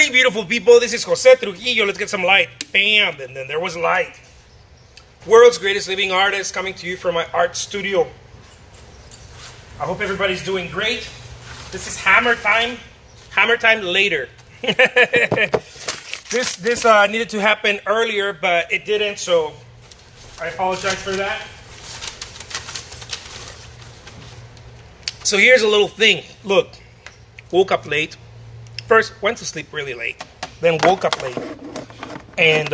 morning, beautiful people. This is Jose Trujillo. Let's get some light. Bam. And then there was light. World's greatest living artist coming to you from my art studio. I hope everybody's doing great. This is hammer time. Hammer time later. This needed to happen earlier, but it didn't, so I apologize for that. So here's a little thing. Look, woke up late. First, went to sleep really late. Then woke up late. And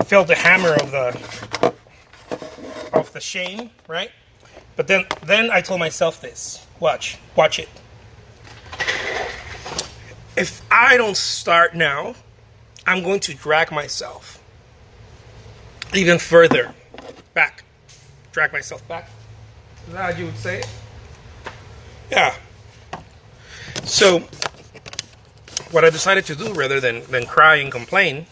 felt the hammer of the shame, right? But then I told myself this. Watch it. If I don't start now, I'm going to drag myself even further back. Drag myself back. Is that how you would say it? Yeah. So, what I decided to do, rather than cry and complain,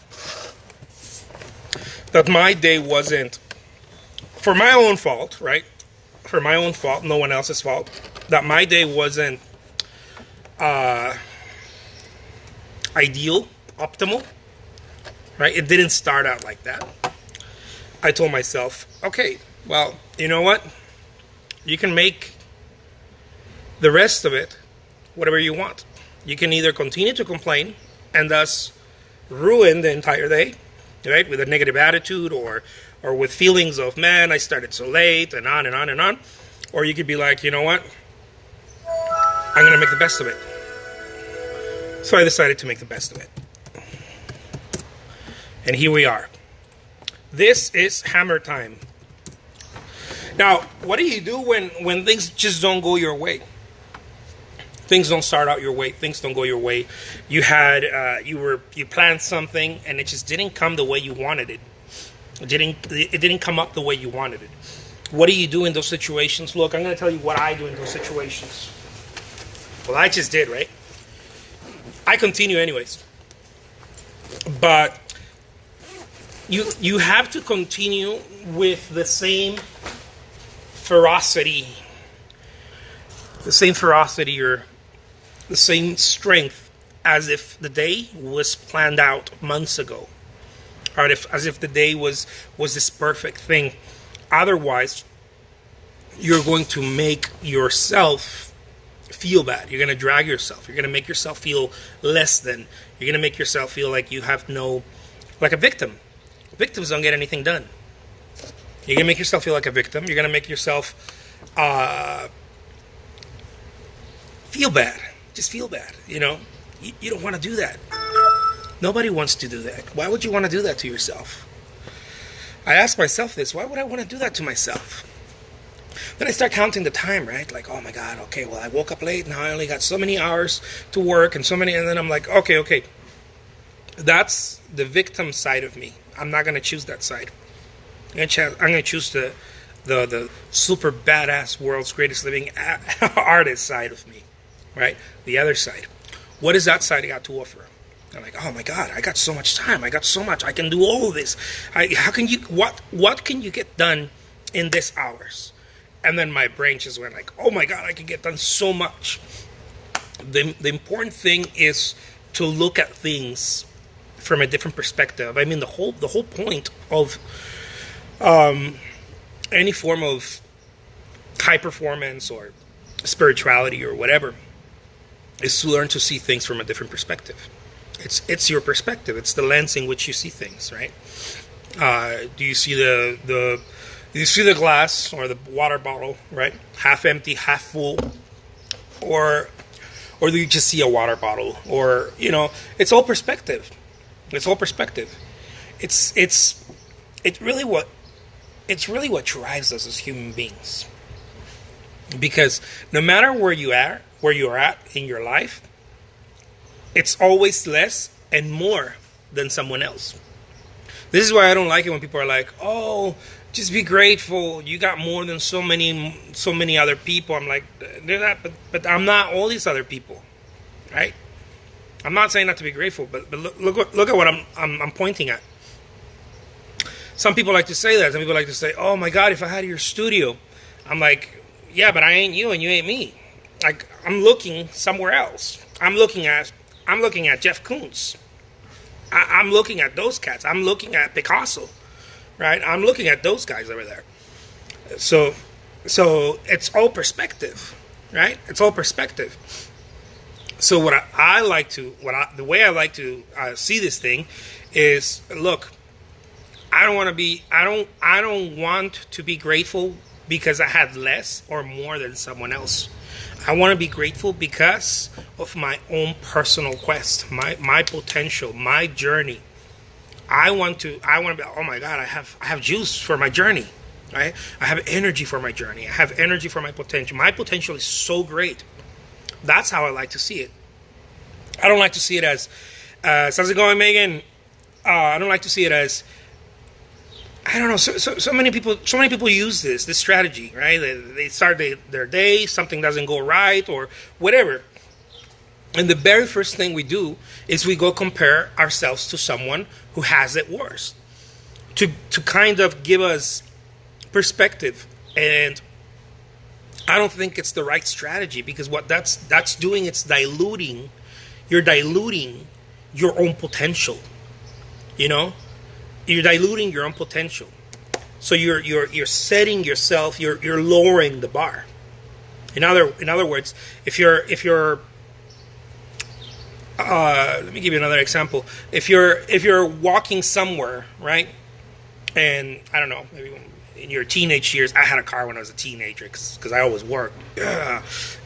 that my day wasn't, for my own fault, right? For my own fault, no one else's fault, that my day wasn't ideal, optimal, right? It didn't start out like that. I told myself, okay, well, you know what? You can make the rest of it whatever you want. You can either continue to complain and thus ruin the entire day, right? With a negative attitude or with feelings of, man, I started so late, and on and on and on. Or you could be like, you know what? I'm going to make the best of it. So I decided to make the best of it. And here we are. This is hammer time. Now, what do you do when things just don't go your way? Things don't start out your way. Things don't go your way. You planned something and it just didn't come the way you wanted it. It didn't come up the way you wanted it. What do you do in those situations? Look, I'm going to tell you what I do in those situations. Well, I just did, right? I continue anyways. But you have to continue with the same ferocity or the same strength as if the day was planned out months ago, or as if the day was this perfect thing. Otherwise, you're going to make yourself feel bad. You're going to drag yourself. You're going to make yourself feel less than. You're going to make yourself feel like you have like a victim. Victims don't get anything done. You're going to make yourself feel like a victim. You're going to make yourself feel bad. Just feel bad, you know. You don't want to do that. Nobody wants to do that. Why would you want to do that to yourself? I ask myself this. Why would I want to do that to myself? Then I start counting the time, right? Like, oh my God, okay, well, I woke up late. Now I only got so many hours to work and then I'm like, okay. That's the victim side of me. I'm not going to choose that side. I'm going to choose the super badass world's greatest living artist side of me, right? The other side. What is that side got to offer? I'm like, oh my God, I got so much time. I got so much. I can do all of this. What can you get done in this hours? And then my brain just went like, oh my God, I can get done so much. The important thing is to look at things from a different perspective. I mean, the whole point of any form of high performance or spirituality or whatever is to learn to see things from a different perspective. It's your perspective. It's the lens in which you see things, right? Do you see the glass or the water bottle, right? Half empty, half full, or do you just see a water bottle? Or, you know, it's all perspective. It's all perspective. It's really what drives us as human beings. Because no matter where you are at in your life, it's always less and more than someone else. This is why I don't like it when people are like, oh, just be grateful. You got more than so many other people. I'm like, they're not, but I'm not all these other people, right? I'm not saying not to be grateful, but look at what I'm pointing at. Some people like to say that. Some people like to say, oh my God, if I had your studio. I'm like, yeah, but I ain't you and you ain't me. like I'm looking somewhere else. I'm looking at Jeff Koons. I'm looking at those cats. I'm looking at Picasso, right? I'm looking at those guys over there. So it's all perspective, right? It's all perspective. So the way I like to see this thing is, look, I don't want to be grateful because I had less or more than someone else. I want to be grateful because of my own personal quest, my potential, my journey. I want to be, oh my God, I have juice for my journey, right? I have energy for my journey. I have energy for my potential. My potential is so great. That's how I like to see it. I don't like to see it as, how's it going, Megan? I don't like to see it as, I don't know. So many people use this strategy, right? They start their day, something doesn't go right or whatever, and the very first thing we do is we go compare ourselves to someone who has it worse, to kind of give us perspective. And I don't think it's the right strategy, because what that's doing, it's diluting. You're diluting your own potential. You know. You're diluting your own potential, so you're setting yourself. You're lowering the bar. In other words, if you're let me give you another example. If you're walking somewhere, right, and I don't know, maybe in your teenage years, I had a car when I was a teenager because I always worked.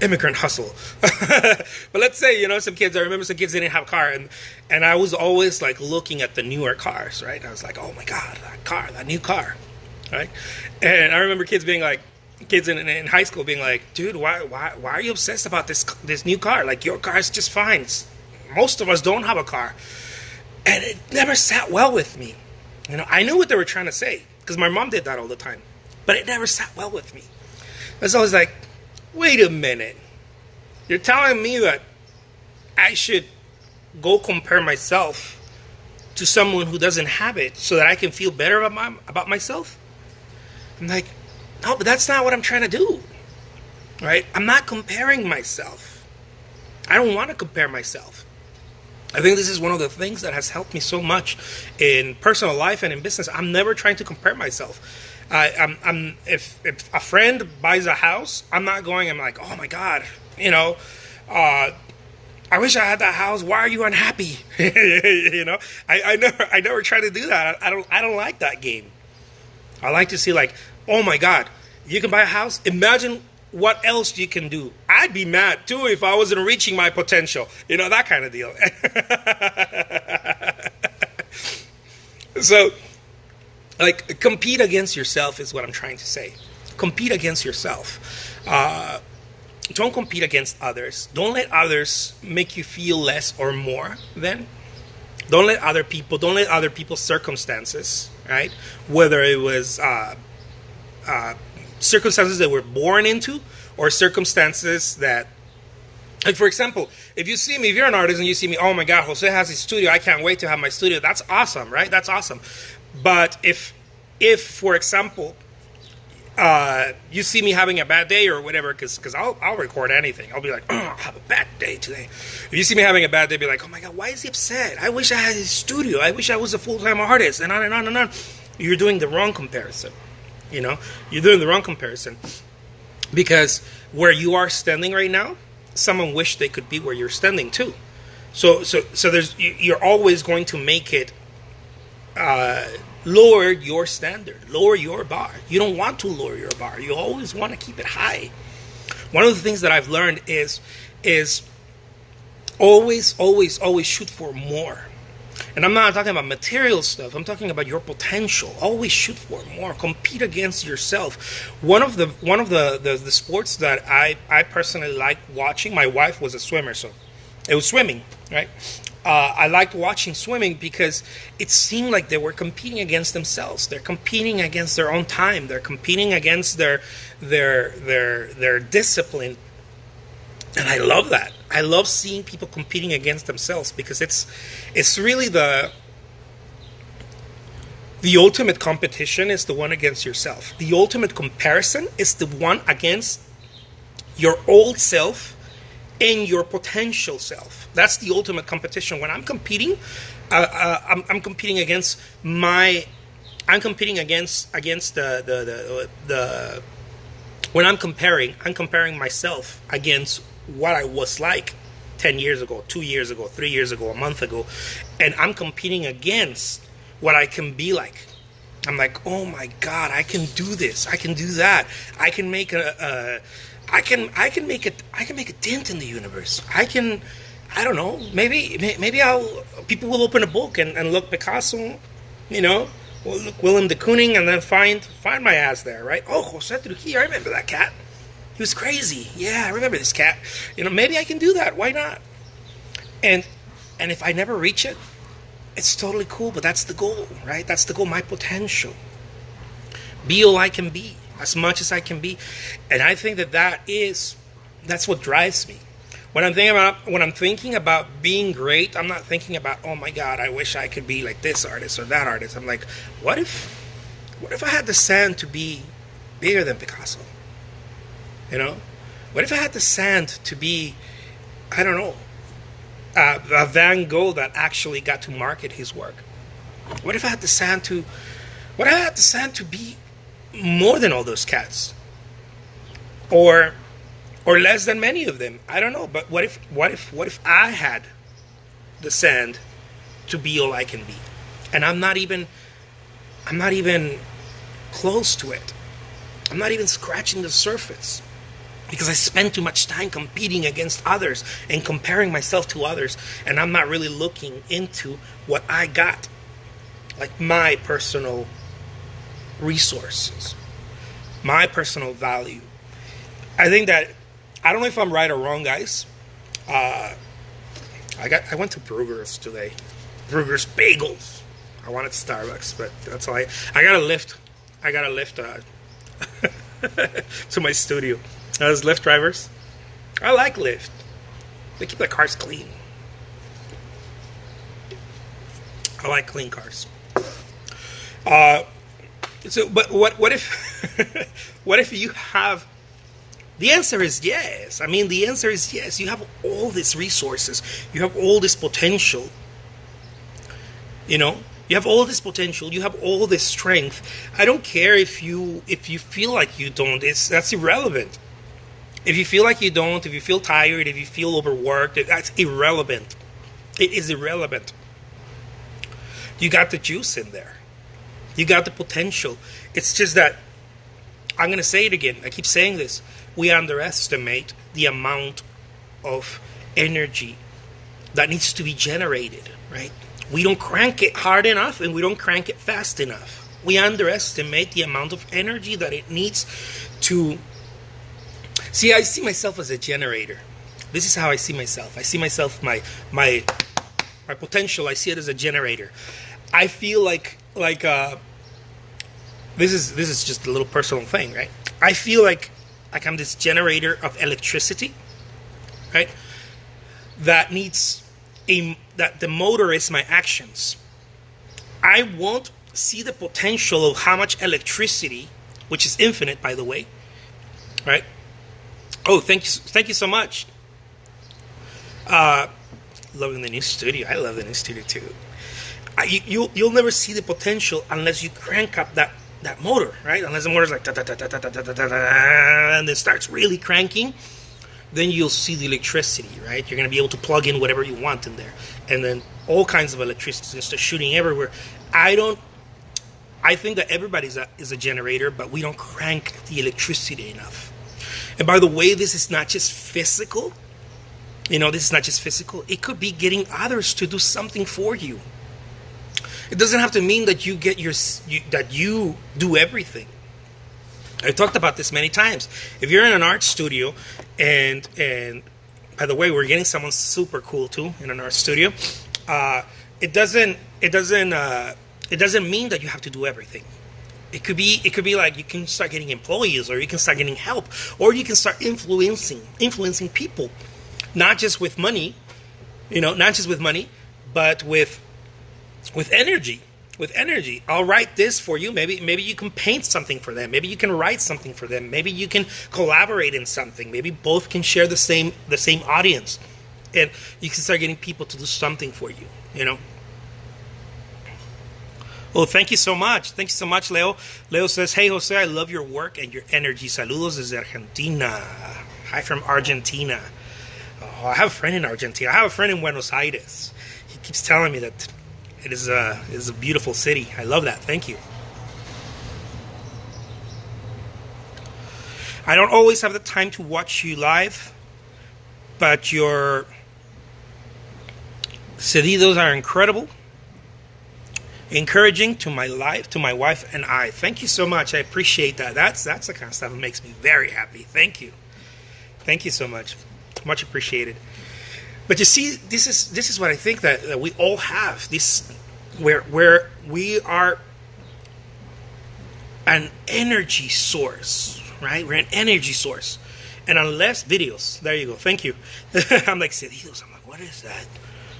Immigrant hustle. But let's say, I remember some kids didn't have a car, and I was always like looking at the newer cars, right? I was like, oh my God, that new car, right? And I remember kids in high school being like, dude, why are you obsessed about this new car? Like, your car is just fine. Most of us don't have a car. And it never sat well with me. I knew what they were trying to say, because my mom did that all the time, but it never sat well with me. I was always like, wait a minute. You're telling me that I should go compare myself to someone who doesn't have it so that I can feel better about myself? I'm like, no, but that's not what I'm trying to do, right? I'm not comparing myself. I don't want to compare myself. I think this is one of the things that has helped me so much in personal life and in business. I'm never trying to compare myself. If a friend buys a house, I'm like, oh my God, I wish I had that house. Why are you unhappy? I never try to do that. I don't like that game. I like to see, like, oh my God, you can buy a house. Imagine what else you can do. I'd be mad too if I wasn't reaching my potential. That kind of deal. So, like, compete against yourself is what I'm trying to say. Compete against yourself. Don't compete against others. Don't let others make you feel less or more than. Don't let other people's circumstances, right? Whether it was circumstances that we're born into, or circumstances that, like, for example, if you're an artist and you see me, oh my God, Jose has his studio, I can't wait to have my studio. That's awesome, right? That's awesome. But if for example, you see me having a bad day or whatever, because I'll record anything. I'll be like, oh, I have a bad day today. If you see me having a bad day, be like, oh my God, why is he upset? I wish I had his studio. I wish I was a full-time artist, and on and on and on. You're doing the wrong comparison. You're doing the wrong comparison, because where you are standing right now, someone wished they could be where you're standing too. So you're always going to make it lower your standard, lower your bar. You don't want to lower your bar. You always want to keep it high. One of the things that I've learned is always shoot for more. And I'm not talking about material stuff. I'm talking about your potential. Always shoot for more. Compete against yourself. One of the sports that I personally like watching. My wife was a swimmer, so it was swimming, right? I liked watching swimming because it seemed like they were competing against themselves. They're competing against their own time. They're competing against their discipline. And I love that. I love seeing people competing against themselves, because it's really the ultimate competition is the one against yourself. The ultimate comparison is the one against your old self and your potential self. That's the ultimate competition. When I'm competing, I'm competing against my. I'm competing against the when I'm comparing myself against what I was like 10 years ago, 2 years ago, 3 years ago, a month ago, and I'm competing against what I can be like. I'm like, oh my God, I can do this, I can do that, I can make I can make a dent in the universe. I don't know, maybe people will open a book and look Picasso, will look Willem de Kooning and then find my ass there, right? Oh, Jose Trujillo, I remember that cat. He was crazy. Yeah, I remember this cat. Maybe I can do that. Why not? And if I never reach it, it's totally cool, but that's the goal, right? That's the goal, my potential. Be all I can be, as much as I can be. And I think that's what drives me. When I'm thinking about being great, I'm not thinking about, oh my God, I wish I could be like this artist or that artist. I'm like, what if I had the sand to be bigger than Picasso? What if I had the sand to be, I don't know, a Van Gogh that actually got to market his work? What if I had the sand to be more than all those cats, or less than many of them? I don't know. But what if I had the sand to be all I can be, and I'm not even close to it. I'm not even scratching the surface. Because I spend too much time competing against others and comparing myself to others, and I'm not really looking into what I got, like my personal resources, my personal value. I think that, I don't know if I'm right or wrong, guys. I went to Brugger's today. Brugger's Bagels. I wanted Starbucks, but that's all I got a lift. To my studio. As Lyft drivers, I like Lyft. They keep their cars clean. I like clean cars. But what if what if you have? The answer is yes. I mean, the answer is yes. You have all these resources. You have all this potential. You have all this potential. You have all this strength. I don't care if you feel like you don't. That's irrelevant. If you feel like you don't, if you feel tired, if you feel overworked, that's irrelevant. It is irrelevant. You got the juice in there. You got the potential. It's just that, I'm going to say it again. I keep saying this. We underestimate the amount of energy that needs to be generated, right? We don't crank it hard enough and we don't crank it fast enough. We underestimate the amount of energy that it needs to... See, I see myself as a generator. This is how I see myself. I see myself, my potential. I see it as a generator. I feel like this is just a little personal thing, right? I feel like I'm this generator of electricity, right? That the motor is my actions. I won't see the potential of how much electricity, which is infinite, by the way, right? Oh, thank you so much. Loving the new studio. I love the new studio too. You'll never see the potential unless you crank up that motor, right? Unless the motor's like da, da, da, da, da, da, da, da, da, and it starts really cranking, then you'll see the electricity, right? You're going to be able to plug in whatever you want in there, and then all kinds of electricity is going to start shooting everywhere. I think that everybody is a generator, but we don't crank the electricity enough. And by the way, this is not just physical. This is not just physical. It could be getting others to do something for you. It doesn't have to mean that that you do everything. I talked about this many times. If you're in an art studio, and by the way, we're getting someone super cool too in an art studio. It doesn't mean that you have to do everything. It could be like you can start getting employees, or you can start getting help, or you can start influencing people, not just with money, but with energy, with energy. I'll write this for you. Maybe you can paint something for them. Maybe you can write something for them. Maybe you can collaborate in something. Maybe both can share the same audience, and you can start getting people to do something for you. You know. Well, thank you so much. Thank you so much, Leo. Leo says, "Hey, Jose, I love your work and your energy. Saludos desde Argentina." Hi from Argentina. Oh, I have a friend in Argentina. I have a friend in Buenos Aires. He keeps telling me that it is a beautiful city. I love that. Thank you. I don't always have the time to watch you live, but your cedidos are incredible, encouraging to my life, to my wife and I. Thank you so much. I appreciate that. That's the kind of stuff that makes me very happy. Thank you. Thank you so much. Much appreciated. But you see, this is what I think that we all have. This where we are an energy source, right? We're an energy source. And unless videos, there you go. Thank you. I'm like, cedidos. I'm like, what is that?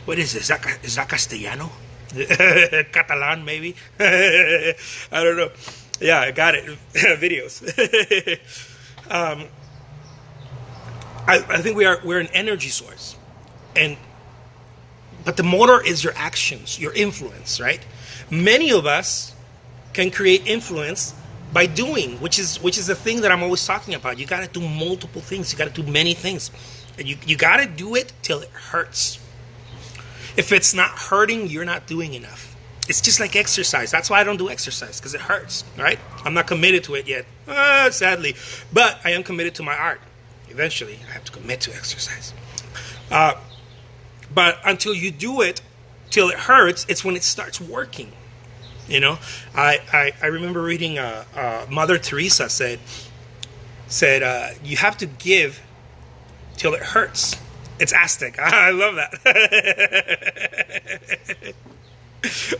What is this? Is that Castellano? Catalan, maybe? I don't know. Yeah, I got it. Videos. I think we're an energy source. But the motor is your actions, your influence, right? Many of us can create influence by doing, which is the thing that I'm always talking about. You got to do multiple things. You got to do many things. And you got to do it till it hurts. If it's not hurting, you're not doing enough. It's just like exercise. That's why I don't do exercise, because it hurts, right? I'm not committed to it yet, sadly. But I am committed to my art. Eventually, I have to commit to exercise. But until you do it, till it hurts, it's when it starts working. You know, I remember reading Mother Teresa said you have to give till it hurts. It's Aztec. I love that.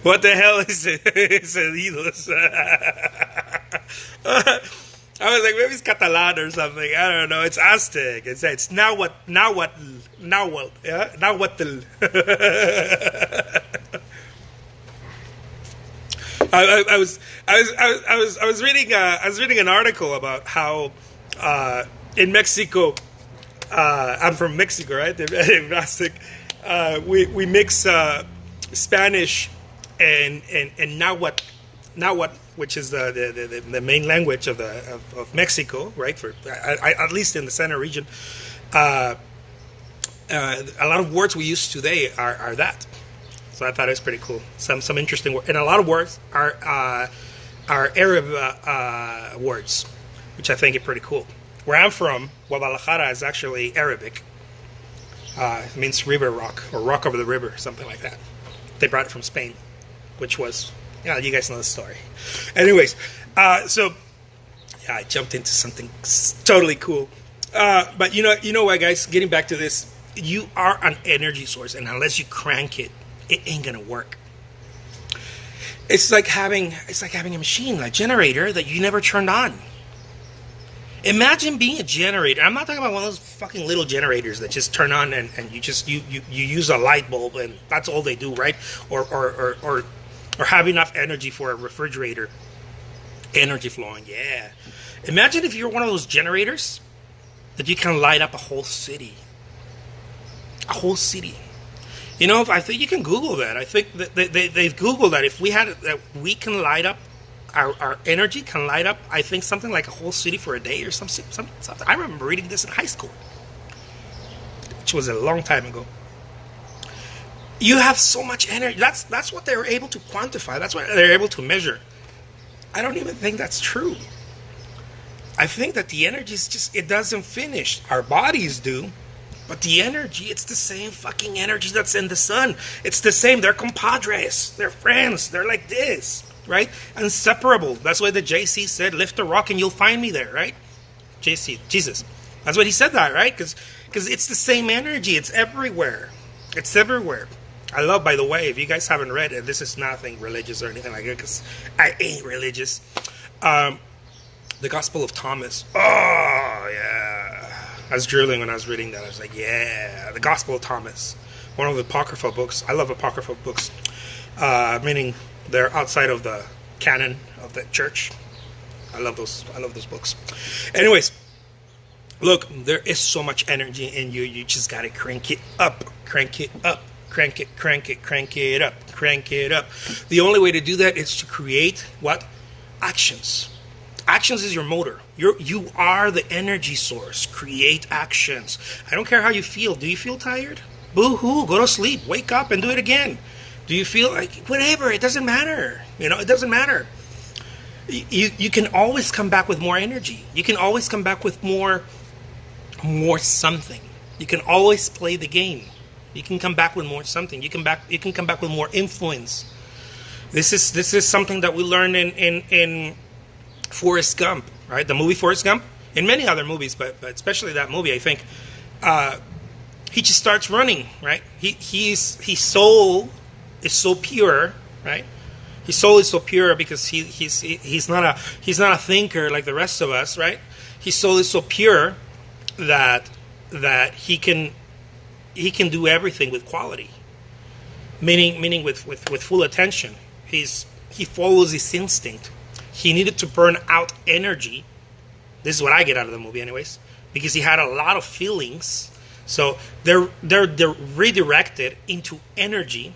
What the hell is it? Cedidos. I was like, maybe it's Catalan or something. I don't know. It's Aztec. It's now what. Yeah? Now what the. I was reading an article about how in Mexico. I'm from Mexico, right? We mix Spanish and Nahuatl, which is the main language of Mexico, right? For at least in the center region, a lot of words we use today are that. So I thought it was pretty cool. Some interesting words, and a lot of words are Arab words, which I think are pretty cool. Where I'm from, Guadalajara is actually Arabic. It means river rock, or rock over the river, something like that. They brought it from Spain, which was, you guys know the story. Anyways, so I jumped into something totally cool. But you know what, guys? Getting back to this, you are an energy source, and unless you crank it, it ain't gonna work. It's like having a machine, a generator that you never turned on. Imagine being a generator. I'm not talking about one of those fucking little generators that just turn on and you use a light bulb and that's all they do, right? Or have enough energy for a refrigerator. Energy flowing, yeah. Imagine if you're one of those generators that you can light up a whole city. A whole city. You know, I think you can Google that. I think that they've Googled that. If we had that, we can light up. Our energy can light up, I think, something like a whole city for a day or something. I remember reading this in high school, which was a long time ago. You have so much energy. That's what they were able to quantify. That's what they're able to measure. I don't even think that's true. I think that the energy is just, it doesn't finish. Our bodies do, but the energy, it's the same fucking energy that's in the sun. It's the same. They're compadres. They're friends. They're like this. Right? Inseparable. That's why the JC said, lift a rock and you'll find me there, right? JC, Jesus. That's what he said that, right? Because it's the same energy. It's everywhere. It's everywhere. I love, by the way, if you guys haven't read it, this is nothing religious or anything like it, because I ain't religious. The Gospel of Thomas. Oh, yeah. I was drooling when I was reading that. I was like, yeah. The Gospel of Thomas. One of the Apocryphal books. I love Apocryphal books. Meaning They're outside of the canon of the church. I love those books. Anyways, look, there is so much energy in you. You just gotta crank it up, crank it up, crank it up, crank it up. The only way to do that is to create what? Actions. Actions is your motor. You are the energy source. Create actions. I don't care how you feel. Do you feel tired? Boo-hoo, go to sleep. Wake up and do it again. Do you feel like, whatever, it doesn't matter. It doesn't matter. You can always come back with more energy. You can always come back with more something. You can always play the game. You can come back with more something. You can come back with more influence. This is something that we learned in Forrest Gump, right? The movie Forrest Gump, and many other movies, but especially that movie, I think. He just starts running, right? His soul is so pure, right? His soul is so pure because he's not a thinker like the rest of us, right? His soul is so pure that he can do everything with quality, meaning with full attention. He follows his instinct. He needed to burn out energy. This is what I get out of the movie, anyways, because he had a lot of feelings. So they're redirected into energy.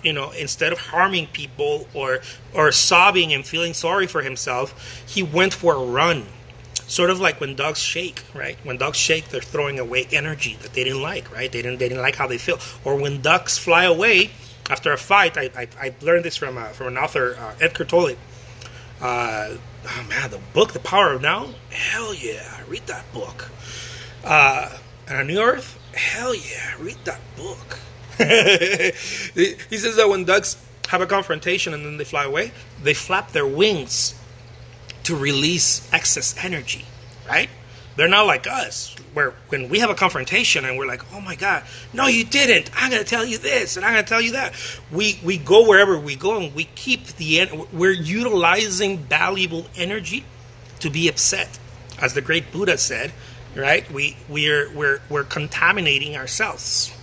Instead of harming people or sobbing and feeling sorry for himself, he went for a run. Sort of like when dogs shake, right? When dogs shake, they're throwing away energy that they didn't like, right? They didn't like how they feel. Or when ducks fly away after a fight, I learned this from an author, Edgar Tolle. Oh man, the book, The Power of Now. Hell yeah, read that book. And A New Earth. Hell yeah, read that book. He says that when ducks have a confrontation and then they fly away, they flap their wings to release excess energy, right? They're not like us, where when we have a confrontation and we're like, oh my God, no you didn't, I'm going to tell you this and I'm going to tell you that. We go wherever we go and we keep we're utilizing valuable energy to be upset. As the great Buddha said, right? We're contaminating ourselves.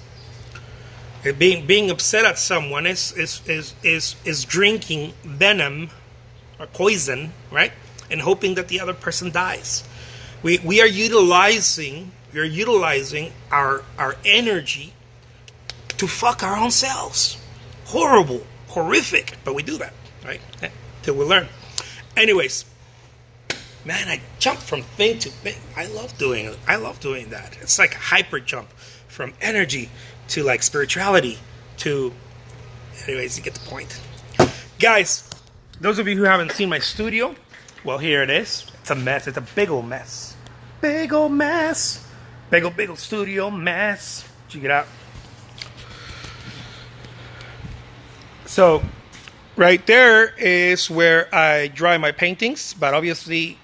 Being upset at someone is drinking venom or poison, right? And hoping that the other person dies. We are utilizing our energy to fuck our own selves. Horrible, horrific, but we do that, right? Till we learn. Anyways, man, I jump from thing to thing. I love doing that. It's like a hyper jump from energy to like spirituality to, anyways, you get the point. Guys, those of you who haven't seen my studio, well, here it is. It's a mess. It's a big old mess. Big old mess. Big old studio mess. Check it out. So, right there is where I dry my paintings, but obviously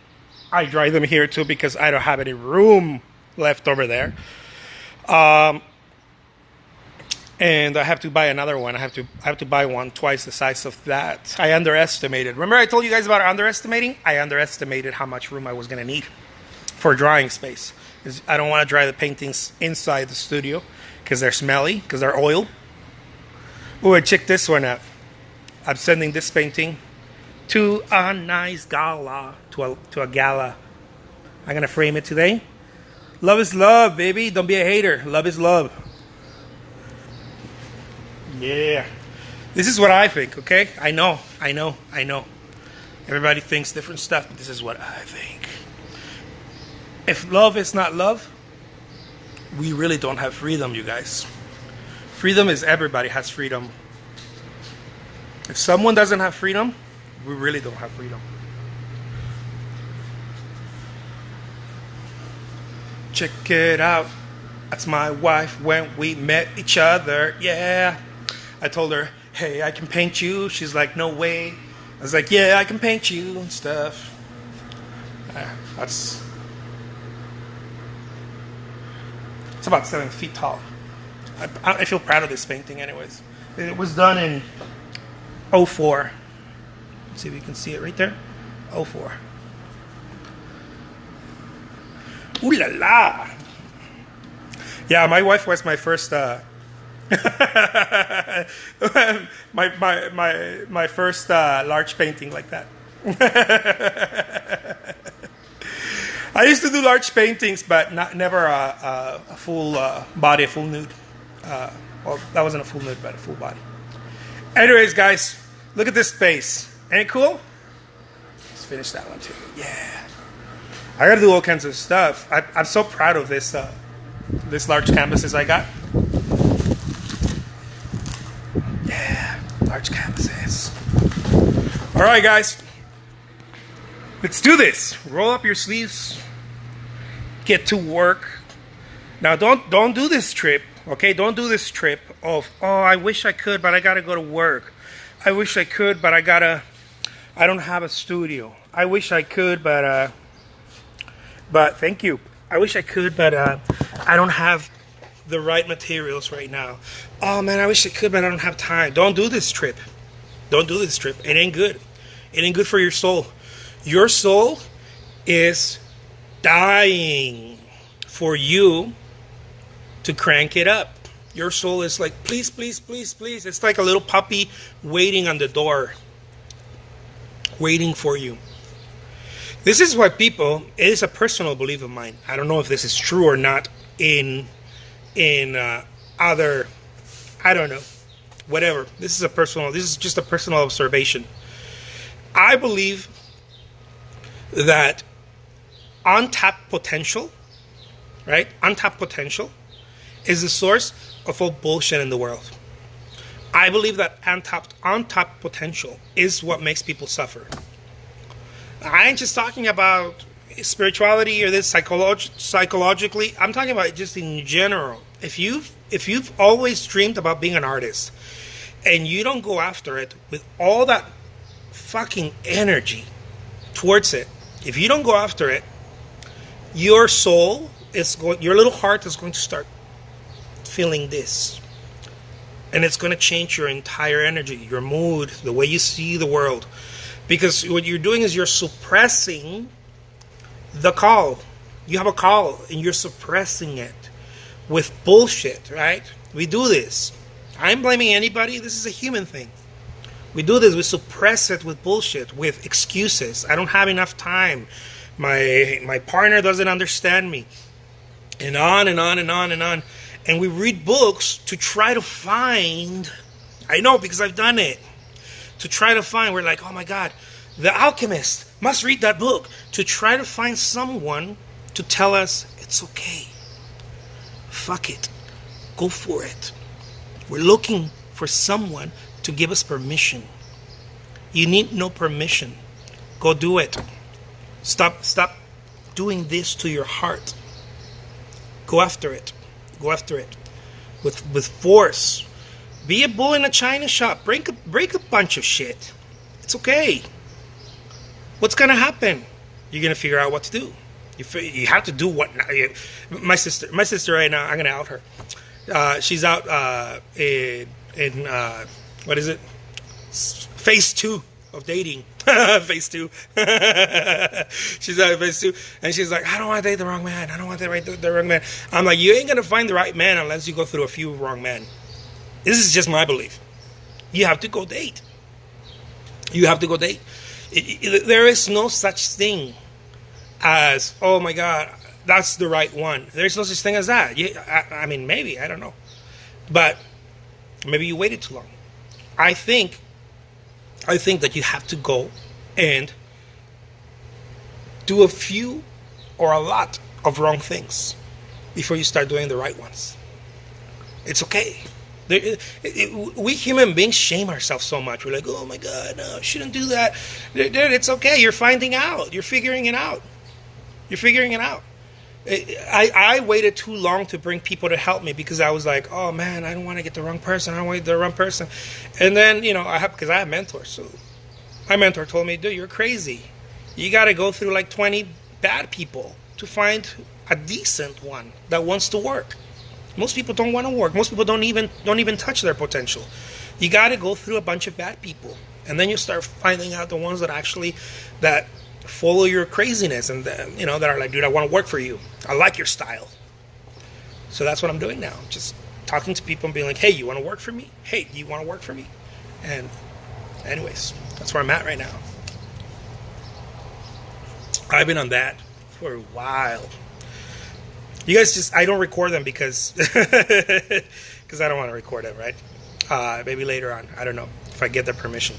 I dry them here too because I don't have any room left over there. And I have to buy another one. I have to buy one twice the size of that. I underestimated. Remember I told you guys about underestimating? I underestimated how much room I was going to need for drying space. I don't want to dry the paintings inside the studio because they're smelly, because they're oil. Ooh, and check this one out. I'm sending this painting to a nice gala, to a gala. I'm going to frame it today. Love is love, baby. Don't be a hater. Love is love. Yeah. This is what I think, okay? I know. Everybody thinks different stuff, but this is what I think. If love is not love, we really don't have freedom, you guys. Freedom is everybody has freedom. If someone doesn't have freedom, we really don't have freedom. Check it out. That's my wife when we met each other. Yeah. I told her, hey, I can paint you. She's like, no way. I was like, yeah, I can paint you and stuff. It's about 7 feet tall. I feel proud of this painting anyways. It was done in 04. Let's see if you can see it right there. 04. Ooh la la. Yeah, my wife was my first My first large painting like that. I used to do large paintings, but never a full body, a full nude. Well, that wasn't a full nude, but a full body. Anyways, guys, look at this space. Ain't it cool? Let's finish that one too. Yeah. I gotta do all kinds of stuff. I'm so proud of this this large canvases I got. Yeah, large canvases. All right, guys. Let's do this. Roll up your sleeves. Get to work. Now, don't do this trip, okay? Don't do this trip of, oh, I wish I could, but I gotta go to work. I wish I could, but I don't have a studio. I wish I could, but thank you. I wish I could, but I don't have the right materials right now. Oh man, I wish I could, but I don't have time. Don't do this trip. Don't do this trip. It ain't good. It ain't good for your soul. Your soul is dying for you to crank it up. Your soul is like, please, please, please, please. It's like a little puppy waiting on the door, waiting for you. This is why people, it is a personal belief of mine. I don't know if this is true or not in other, I don't know, whatever. This is just a personal observation. I believe that untapped potential, right? Untapped potential is the source of all bullshit in the world. I believe that untapped potential is what makes people suffer. I ain't just talking about spirituality or this psychologically. I'm talking about just in general. If you've always dreamed about being an artist and you don't go after it with all that fucking energy towards it, if you don't go after it, your soul your little heart is going to start feeling this. And it's going to change your entire energy, your mood, the way you see the world. Because what you're doing is you're suppressing the call. You have a call and you're suppressing it with bullshit, right? We do this. I'm blaming anybody. This is a human thing. We do this. We suppress it with bullshit, with excuses. I don't have enough time. My partner doesn't understand me. And on and on and on and on. And we read books to try to find, I know because I've done it, to try to find, we're like, oh my God, The Alchemist, must read that book, to try to find someone to tell us it's okay. Fuck it. Go for it. We're looking for someone to give us permission. You need no permission. Go do it. Stop doing this to your heart. Go after it. Go after it. With force. Be a bull in a china shop. Break a bunch of shit. It's okay. What's going to happen? You're going to figure out what to do. You have to do what now. My sister right now, I'm going to out her. She's out in what is it? Phase 2 of dating. Phase 2. She's out of phase 2. And she's like, I don't want to date the wrong man. I don't want to date the wrong man. I'm like, you ain't going to find the right man unless you go through a few wrong men. This is just my belief. You have to go date. You have to go date. There is no such thing as, oh my God, that's the right one. There's no such thing as that. I mean, maybe, I don't know. But maybe you waited too long. I think that you have to go and do a few or a lot of wrong things before you start doing the right ones. It's okay. We human beings shame ourselves so much. We're like, oh my God, no, I shouldn't do that. Dude, it's okay. You're finding out. You're figuring it out. You're figuring it out. I waited too long to bring people to help me because I was like, oh man, I don't want to get the wrong person. I don't want to get the wrong person. And then, because I have mentors. So my mentor told me, dude, you're crazy. You got to go through like 20 bad people to find a decent one that wants to work. Most people don't want to work. Most people don't even touch their potential. You got to go through a bunch of bad people, and then you start finding out the ones that follow your craziness and that are like, dude, I want to work for you. I like your style. So that's what I'm doing now. Just talking to people and being like, hey, you want to work for me? Hey, do you want to work for me? And anyways, that's where I'm at right now. I've been on that for a while. You guys I don't record them because because I don't want to record them, right? Maybe later on. I don't know if I get their permission.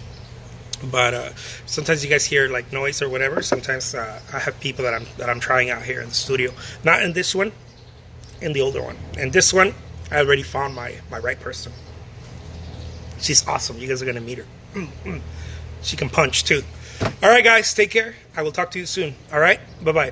But sometimes you guys hear like noise or whatever. Sometimes I have people that I'm trying out here in the studio. Not in this one, in the older one. And this one, I already found my right person. She's awesome. You guys are gonna meet her. She can punch too. All right, guys, take care. I will talk to you soon. All right, bye bye.